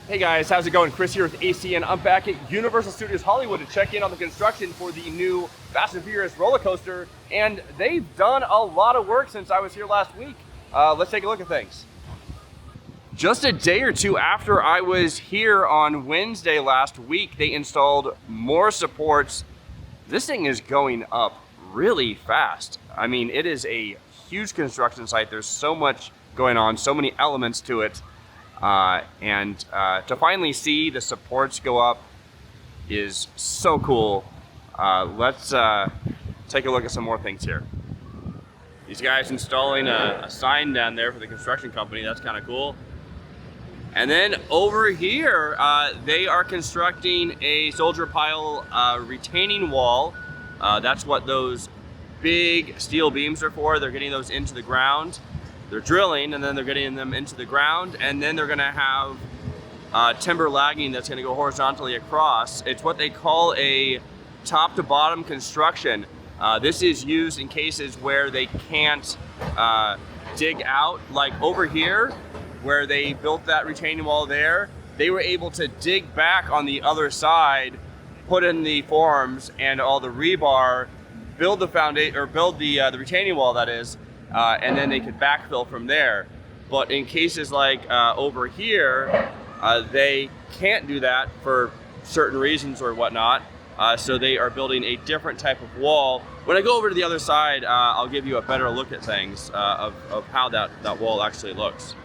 Hey guys, how's it going? Chris here with AC, and I'm back at Universal Studios Hollywood to check in on the construction for the new Fast and Furious roller coaster, and they've done a lot of work since I was here last week. Let's take a look at things. Just a day or two after I was here on Wednesday last week, they installed more supports. This thing is going up really fast. I mean, it is a huge construction site. There's so much going on, so many elements to it. To finally see the supports go up is so cool. Let's take a look at some more things here. These guys installing a sign down there for the construction company. That's kind of cool. And then over here, they are constructing a soldier pile retaining wall. That's what those big steel beams are for. They're getting those into the ground. They're drilling, and then they're getting them into the ground, and then they're gonna have timber lagging that's gonna go horizontally across. It's what they call a top to bottom construction. This is used in cases where they can't dig out, like over here, where they built that retaining wall there. They were able to dig back on the other side, put in the forms and all the rebar, build the foundation, or build the retaining wall, that is, and then they could backfill from there. But in cases like over here, they can't do that for certain reasons or whatnot. So they are building a different type of wall. When I go over to the other side, I'll give you a better look at things of how that wall actually looks.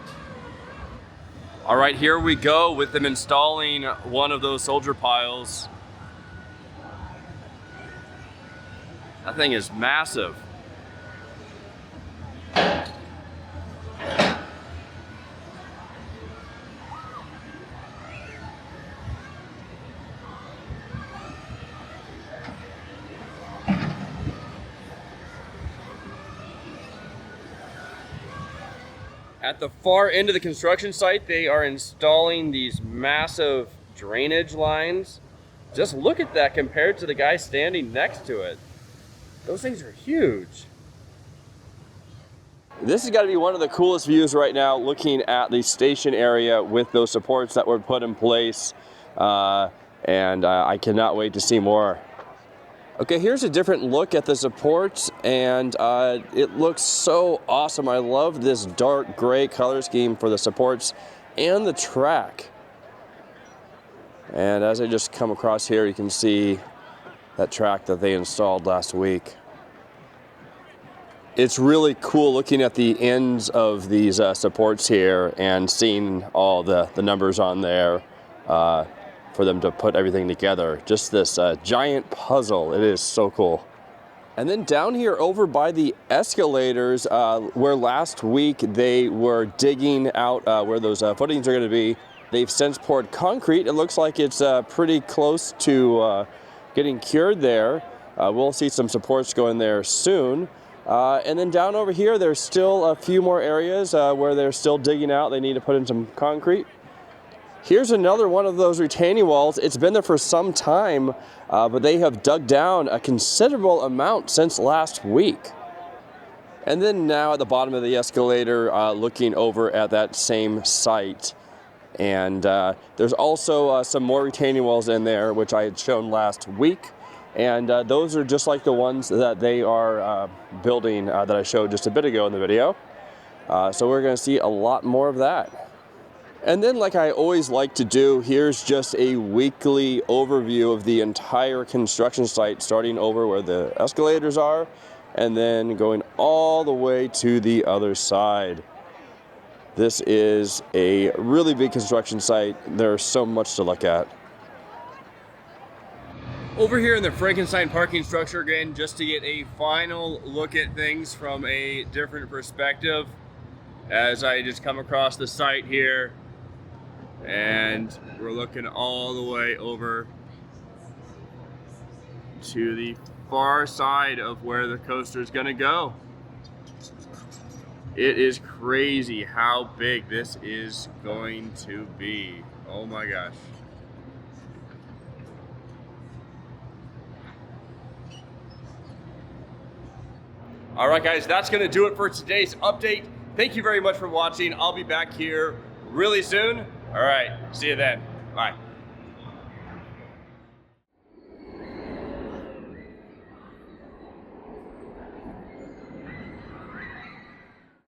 All right, here we go with them installing one of those soldier piles. That thing is massive. At the far end of the construction site, they are installing these massive drainage lines. Just look at that compared to the guy standing next to it. Those things are huge. This has got to be one of the coolest views right now, looking at the station area with those supports that were put in place. I cannot wait to see more. Okay, here's a different look at the supports, and it looks so awesome. I love this dark gray color scheme for the supports and the track. And as I just come across here, you can see that track that they installed last week. It's really cool looking at the ends of these supports here and seeing all the numbers on there for them to put everything together. Just this giant puzzle. It is so cool. And then down here over by the escalators, where last week they were digging out where those footings are going to be, they've since poured concrete. It looks like it's pretty close to getting cured there. We'll see some supports going there soon. And then down over here, there's still a few more areas where they're still digging out. They need to put in some concrete. Here's another one of those retaining walls. It's been there for some time, but they have dug down a considerable amount since last week. And then now at the bottom of the escalator, looking over at that same site. And there's also some more retaining walls in there, which I had shown last week. And those are just like the ones that they are building that I showed just a bit ago in the video. So we're going to see a lot more of that. And then, like I always like to do, here's just a weekly overview of the entire construction site, starting over where the escalators are and then going all the way to the other side. This is a really big construction site. There's so much to look at. Over here in the Frankenstein parking structure again, just to get a final look at things from a different perspective as I just come across the site here, and we're looking all the way over to the far side of where the coaster is going to go. It is crazy how big this is going to be. Oh my gosh. All right, guys, that's going to do it for today's update. Thank you very much for watching. I'll be back here really soon. All right, see you then. Bye.